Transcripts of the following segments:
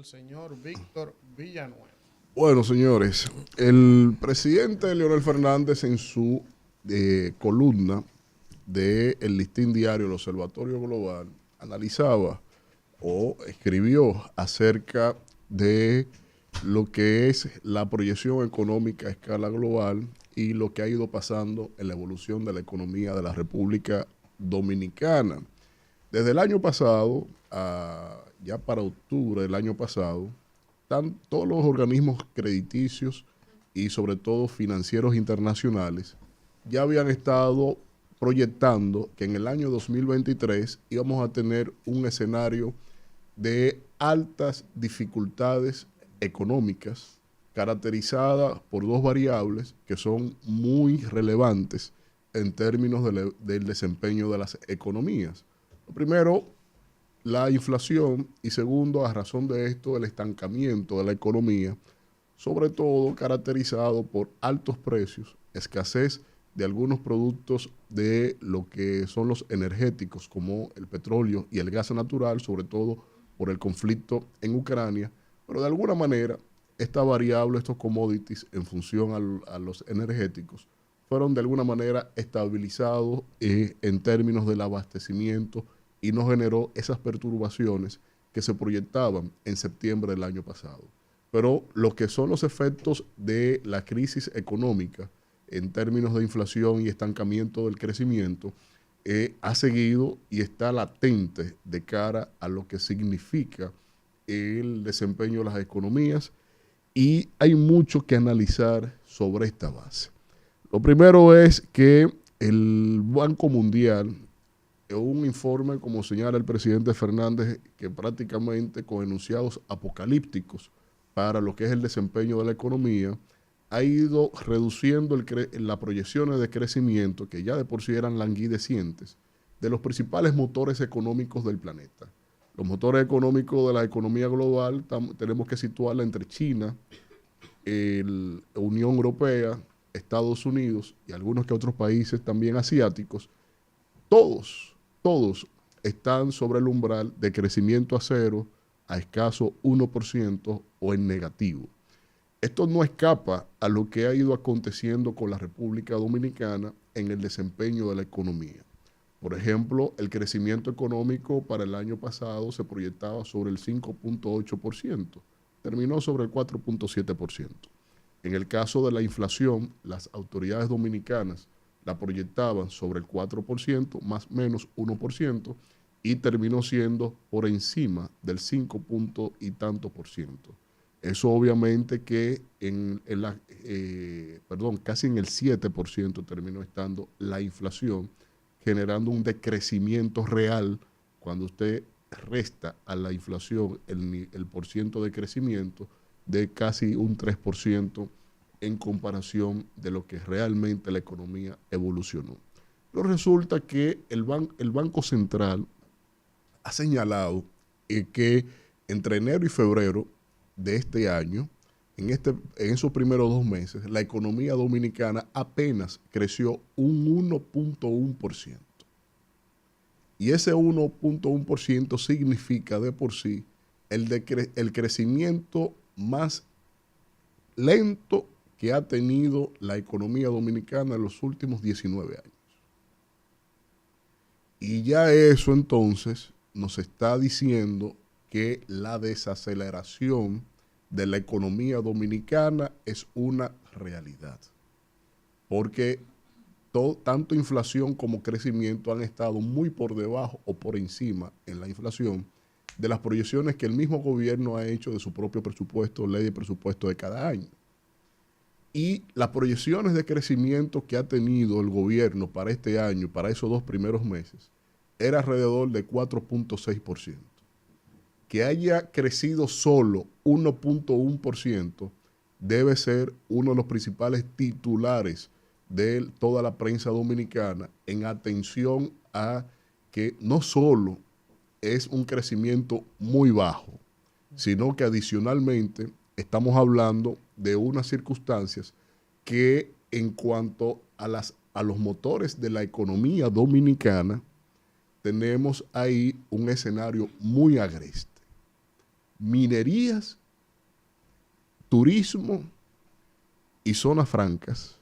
el señor Víctor Villanueva. Bueno, señores, el presidente Leonel Fernández en su columna de El Listín Diario, el Observatorio Global, analizaba o escribió acerca de lo que es la proyección económica a escala global y lo que ha ido pasando en la evolución de la economía de la República Dominicana. Desde el año pasado, ya para octubre del año pasado, todos los organismos crediticios y sobre todo financieros internacionales ya habían estado proyectando que en el año 2023 íbamos a tener un escenario de altas dificultades económicas caracterizada por dos variables que son muy relevantes en términos del desempeño de las economías. Lo primero, la inflación, y segundo, a razón de esto, el estancamiento de la economía, sobre todo caracterizado por altos precios, escasez de algunos productos de lo que son los energéticos, como el petróleo y el gas natural, sobre todo por el conflicto en Ucrania, pero de alguna manera esta variable, estos commodities en función a los energéticos, fueron de alguna manera estabilizados en términos del abastecimiento y no generó esas perturbaciones que se proyectaban en septiembre del año pasado. Pero lo que son los efectos de la crisis económica en términos de inflación y estancamiento del crecimiento ha seguido y está latente de cara a lo que significa el desempeño de las economías, y hay mucho que analizar sobre esta base. Lo primero es que el Banco Mundial, un informe, como señala el presidente Fernández, que prácticamente con enunciados apocalípticos para lo que es el desempeño de la economía, ha ido reduciendo las proyecciones de crecimiento, que ya de por sí eran languidecientes, de los principales motores económicos del planeta. Los motores económicos de la economía global tenemos que situarla entre China, la Unión Europea, Estados Unidos y algunos que otros países también asiáticos. Todos están sobre el umbral de crecimiento a cero, a escaso 1% o en negativo. Esto no escapa a lo que ha ido aconteciendo con la República Dominicana en el desempeño de la economía. Por ejemplo, el crecimiento económico para el año pasado se proyectaba sobre el 5.8%, terminó sobre el 4.7%. En el caso de la inflación, las autoridades dominicanas la proyectaban sobre el 4%, más o menos 1%, y terminó siendo por encima del 5 punto y tanto por ciento. Eso obviamente que casi en el 7% terminó estando la inflación, generando un decrecimiento real cuando usted resta a la inflación el porciento de crecimiento de casi un 3% en comparación de lo que realmente la economía evolucionó. Pero resulta que el Banco Central ha señalado que entre enero y febrero de este año, en esos primeros 2 meses, la economía dominicana apenas creció un 1.1%. Y ese 1.1% significa de por sí el crecimiento más lento que ha tenido la economía dominicana en los últimos 19 años. Y ya eso entonces nos está diciendo que la desaceleración de la economía dominicana es una realidad. Porque tanto inflación como crecimiento han estado muy por debajo o por encima en la inflación de las proyecciones que el mismo gobierno ha hecho de su propio presupuesto, ley de presupuesto de cada año. Y las proyecciones de crecimiento que ha tenido el gobierno para este año, para esos 2 primeros meses, era alrededor de 4.6%. Que haya crecido solo 1.1% debe ser uno de los principales titulares de toda la prensa dominicana en atención a que no solo es un crecimiento muy bajo, sino que adicionalmente estamos hablando de unas circunstancias que en cuanto a los motores de la economía dominicana, tenemos ahí un escenario muy agreste. Minerías, turismo y zonas francas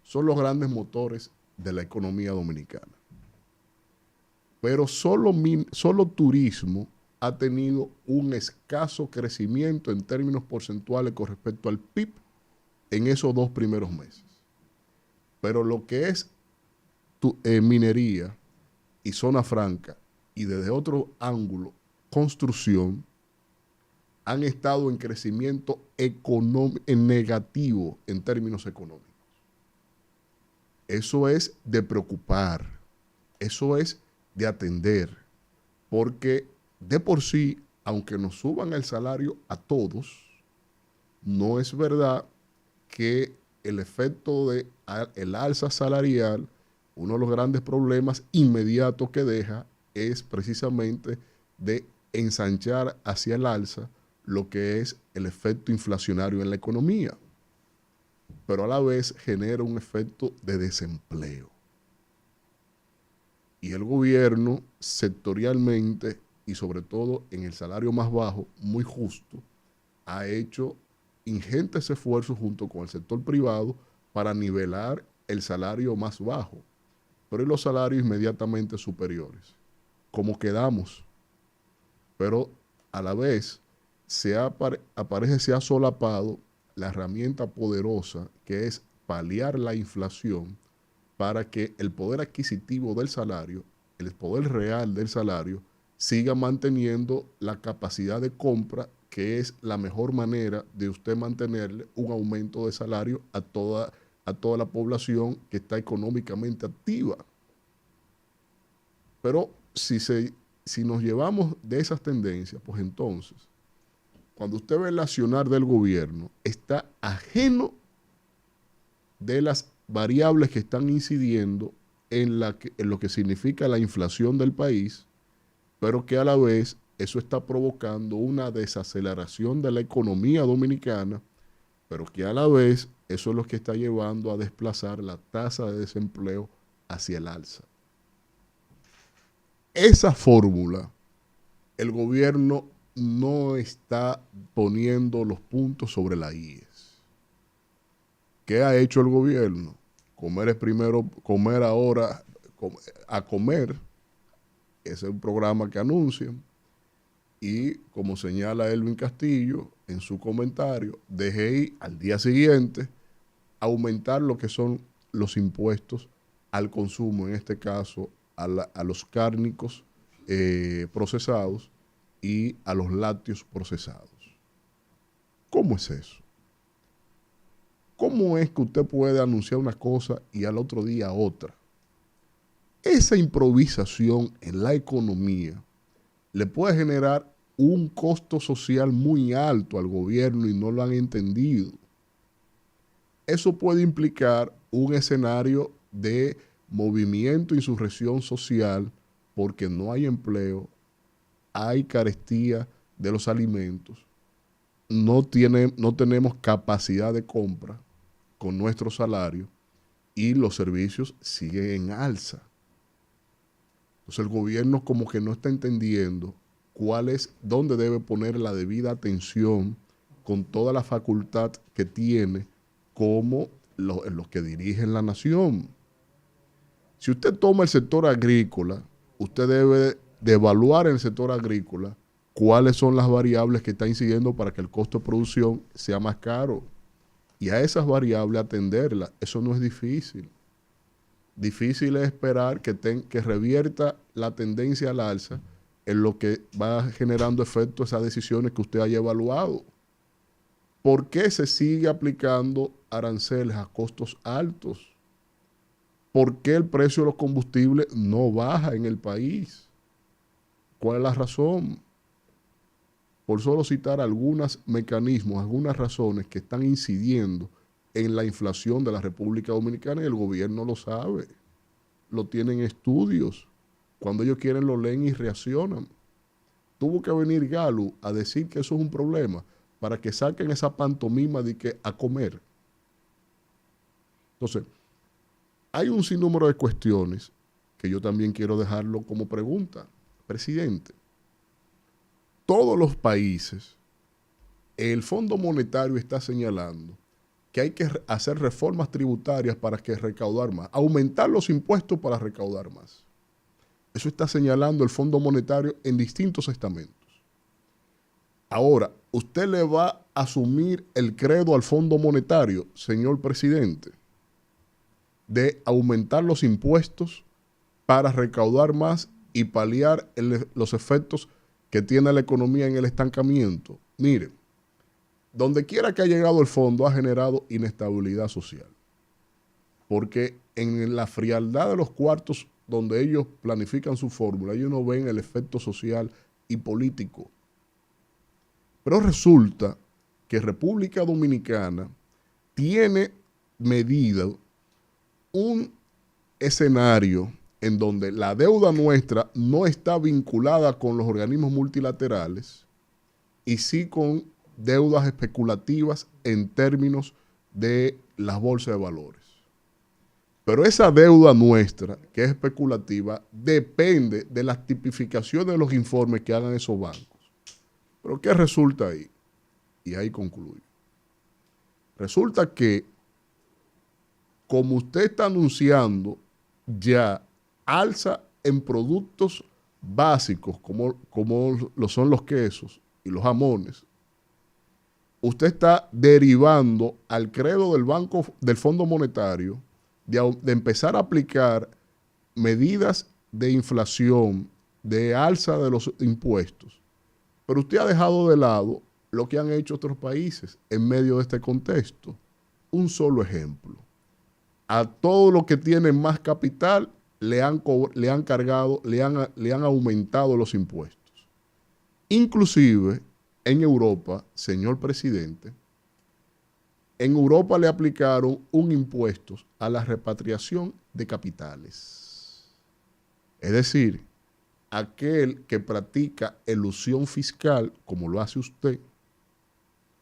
son los grandes motores de la economía dominicana. Pero solo turismo ha tenido un escaso crecimiento en términos porcentuales con respecto al PIB en esos 2 primeros meses. Pero lo que es minería y zona franca y desde otro ángulo, construcción, han estado en crecimiento en negativo en términos económicos. Eso es de preocupar, eso es de atender, porque de por sí, aunque nos suban el salario a todos, no es verdad que el efecto del alza salarial, uno de los grandes problemas inmediatos que deja es precisamente de ensanchar hacia el alza lo que es el efecto inflacionario en la economía, pero a la vez genera un efecto de desempleo. Y el gobierno sectorialmente y sobre todo en el salario más bajo, muy justo, ha hecho ingentes esfuerzos junto con el sector privado para nivelar el salario más bajo, pero y los salarios inmediatamente superiores. ¿Cómo quedamos? Pero a la vez se ha solapado la herramienta poderosa que es paliar la inflación para que el poder adquisitivo del salario, el poder real del salario, siga manteniendo la capacidad de compra, que es la mejor manera de usted mantenerle un aumento de salario a toda la población que está económicamente activa. Pero si nos llevamos de esas tendencias, pues entonces, cuando usted ve el accionar del gobierno, está ajeno de las variables que están incidiendo en lo que significa la inflación del país, pero que a la vez eso está provocando una desaceleración de la economía dominicana, pero que a la vez eso es lo que está llevando a desplazar la tasa de desempleo hacia el alza. Esa fórmula, el gobierno no está poniendo los puntos sobre las IES. ¿Qué ha hecho el gobierno? Comer es primero, comer ahora, a comer. Ese es un programa que anuncian. Y como señala Elvin Castillo en su comentario, DGI al día siguiente aumentar lo que son los impuestos al consumo, en este caso a los cárnicos procesados y a los lácteos procesados. ¿Cómo es eso? ¿Cómo es que usted puede anunciar una cosa y al otro día otra? Esa improvisación en la economía le puede generar un costo social muy alto al gobierno y no lo han entendido. Eso puede implicar un escenario de movimiento, insurrección social, porque no hay empleo, hay carestía de los alimentos, no tenemos capacidad de compra con nuestro salario y los servicios siguen en alza. Entonces el gobierno como que no está entendiendo dónde debe poner la debida atención con toda la facultad que tiene como los que dirigen la nación. Si usted toma el sector agrícola, usted debe de evaluar en el sector agrícola cuáles son las variables que está incidiendo para que el costo de producción sea más caro. Y a esas variables atenderlas. Eso no es difícil. Difícil es esperar que revierta la tendencia al alza en lo que va generando efecto esas decisiones que usted haya evaluado. ¿Por qué se sigue aplicando aranceles a costos altos? ¿Por qué el precio de los combustibles no baja en el país? ¿Cuál es la razón? Por solo citar algunos mecanismos, algunas razones que están incidiendo en la inflación de la República Dominicana, y el gobierno lo sabe, lo tienen estudios. Cuando ellos quieren lo leen y reaccionan. Tuvo que venir Galo a decir que eso es un problema para que saquen esa pantomima de que a comer. Entonces, hay un sinnúmero de cuestiones que yo también quiero dejarlo como pregunta. Presidente, todos los países, el Fondo Monetario está señalando que hay que hacer reformas tributarias para que recaudar más, aumentar los impuestos para recaudar más. Eso está señalando el Fondo Monetario en distintos estamentos. Ahora, ¿usted le va a asumir el credo al Fondo Monetario, señor presidente, de aumentar los impuestos para recaudar más y paliar los efectos que tiene la economía en el estancamiento? Mire, donde quiera que ha llegado el fondo ha generado inestabilidad social. Porque en la frialdad de los cuartos donde ellos planifican su fórmula, ellos no ven el efecto social y político. Pero resulta que República Dominicana tiene medido un escenario en donde la deuda nuestra no está vinculada con los organismos multilaterales y sí con deudas especulativas en términos de las bolsas de valores. Pero esa deuda nuestra, que es especulativa, depende de las tipificaciones de los informes que hagan esos bancos. ¿Pero qué resulta ahí? Y ahí concluyo. Resulta que, como usted está anunciando ya alza en productos básicos, como lo son los quesos y los jamones, usted está derivando al credo del Fondo Monetario de empezar a aplicar medidas de inflación, de alza de los impuestos. Pero usted ha dejado de lado lo que han hecho otros países en medio de este contexto. Un solo ejemplo. A todo lo que tienen más capital le han aumentado los impuestos. Inclusive en Europa, señor presidente, en Europa le aplicaron un impuesto a la repatriación de capitales. Es decir, aquel que practica elusión fiscal, como lo hace usted,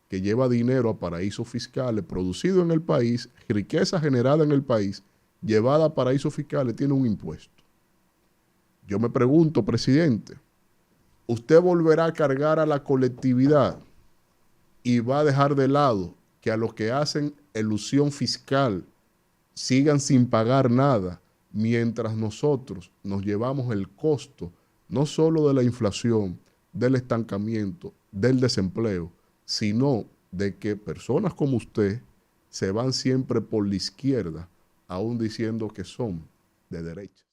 que lleva dinero a paraísos fiscales, producido en el país, riqueza generada en el país, llevada a paraísos fiscales, tiene un impuesto. Yo me pregunto, presidente, ¿usted volverá a cargar a la colectividad y va a dejar de lado que a los que hacen elusión fiscal sigan sin pagar nada, mientras nosotros nos llevamos el costo no solo de la inflación, del estancamiento, del desempleo, sino de que personas como usted se van siempre por la izquierda, aún diciendo que son de derecha?